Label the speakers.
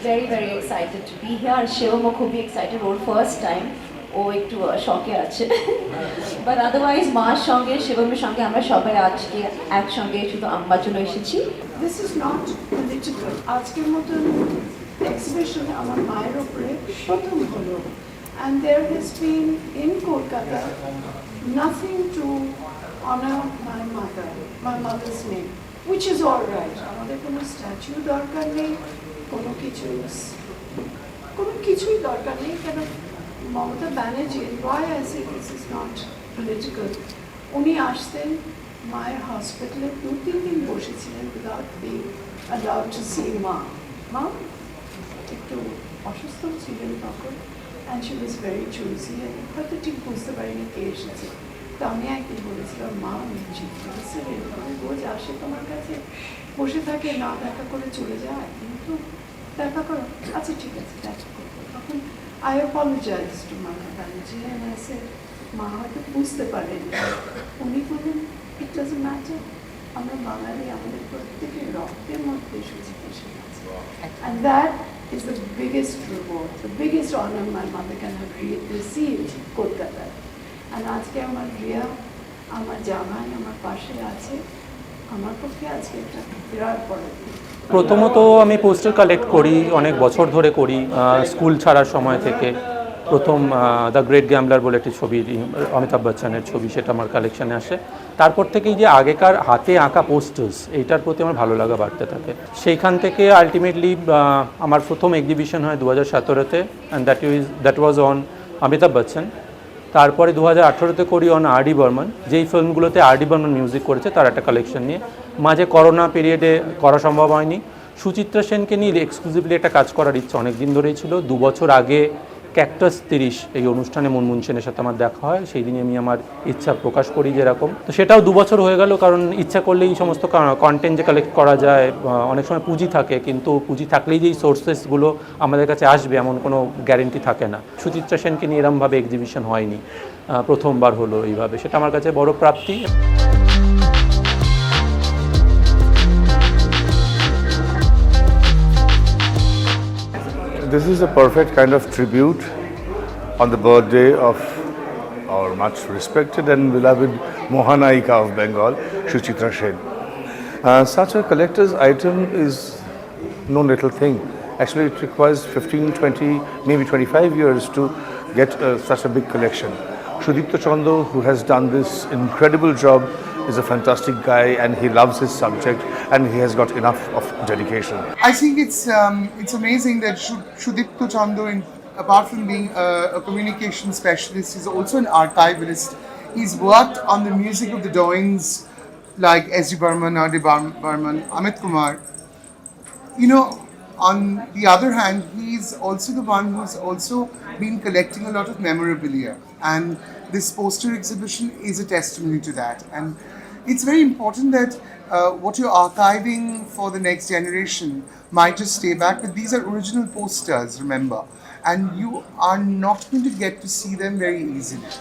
Speaker 1: very very excited to be here. Shivam খুবই excited, ওর first time. ও একটু শখে আছে বাট আদারওয়াইজ মার সঙ্গে শিবমের সঙ্গে আমরা সবাই আজকে একসঙ্গে শুধু আম্মার জন্য এসেছি।
Speaker 2: This is not political. আজকের মতন এক্সিবিশনে আমার মায়ের উপরে প্রথম হলো and there has been in Kolkata nothing to honour my mother's name which is all right. আমাদের কোনো স্ট্যাচু দরকার নেই, কোনো কিছুই দরকার নেই। কেন Mamata Banerjee, why I say this is not political, উনি আসতেন মায়ের হসপিটালে 2-3 দিন বসেছিলেন without being allowed to see মা একটু অসুস্থ ছিলেন তখন and she was very choosy and হয়তো ঠিক বুঝতে পারিনি কে এসেছে। তো আমি একদিন বলেছিলাম মা আমি চিফ মিনিস্টার এরকম রোজ আসে তোমার কাছে, বসে থাকে, না দেখা করে চলে যায়, কিন্তু দেখা করো, আচ্ছা ঠিক আছে দেখা করবো। তখন I apologized to Mamata Banerjee and I said, মা হয়তো বুঝতে পারেন। উনি বললেন it doesn't matter, আমরা বাঙালি, আমাদের প্রত্যেকের রক্তের মধ্যে সুচিত্রা সেন আছে। And that is the biggest reward, the biggest honor my mother can have received কলকাতায়। And আজকে আমার রিয়া, আমার জামাই আমার পাশে আছে, আমার পক্ষে আজকে একটা বিরাট বড়।
Speaker 3: প্রথমত আমি পোস্টার কালেক্ট করি, অনেক বছর ধরে করি, স্কুল ছাড়ার সময় থেকে। প্রথম দ্য গ্রেট গ্যাম্বলার বলে একটি ছবি, অমিতাভ বচ্চনের ছবি, সেটা আমার কালেকশানে আসে। তারপর থেকেই যে আগেকার হাতে আঁকা পোস্টার্স, এইটার প্রতি আমার ভালো লাগা বাড়তে থাকে। সেইখান থেকে আলটিমেটলি আমার প্রথম এক্সিবিশন হয় 2017-তে, and that was on Amitabh Bachchan. তারপরে 2018-তে করি অন আর.ডি. বর্মন, যেই ফিল্মগুলোতে আর.ডি. বর্মন মিউজিক করেছে তার একটা কালেকশন নিয়ে। মাঝে করোনা পিরিয়ডে করা সম্ভব হয়নি। সুচিত্রা সেনকে নিয়ে এক্সক্লুসিভলি একটা কাজ করার ইচ্ছা অনেক দিন ধরেই ছিল। 2 বছর আগে ক্যাকটাস 30 এই অনুষ্ঠানে মুনমুন সেনের সাথে আমার দেখা হয়, সেই দিনই আমি আমার ইচ্ছা প্রকাশ করি যেরকম। তো সেটাও 2 বছর হয়ে গেল, কারণ ইচ্ছা করলেই সমস্ত কন্টেন্ট যে কালেক্ট করা যায়, অনেক সময় পুঁজি থাকে, কিন্তু পুঁজি থাকলেই যেই সোর্সেসগুলো আমাদের কাছে আসবে এমন কোনো গ্যারেন্টি থাকে না। সুচিত্রা সেনকে নিয়ে এরমভাবে এক্সিবিশন হয়নি, প্রথমবার হলো এইভাবে, সেটা আমার কাছে বড় প্রাপ্তি।
Speaker 4: This is a perfect kind of tribute on the birthday of our much respected and beloved Mohanaika of Bengal, Suchitra Sen. Such a collector's item is no little thing. Actually, it requires 15, 20, maybe 25 years to get such a big collection. Sudipta Chando, who has done this incredible job, is a fantastic guy and he loves his subject and he has got enough of dedication.
Speaker 5: I think it's amazing that Sudipta Chando, apart from being a communication specialist, he's also an archivist. He's worked on the music of the Doins like S.G. Burman, R.D. Burman, Amit Kumar. You know, on the other hand, he's also the one who's also been collecting a lot of memorabilia, and this poster exhibition is a testimony to that. And it's very important that what you're archiving for the next generation might just stay back, but these are original posters, remember, and you are not going to get to see them very easily.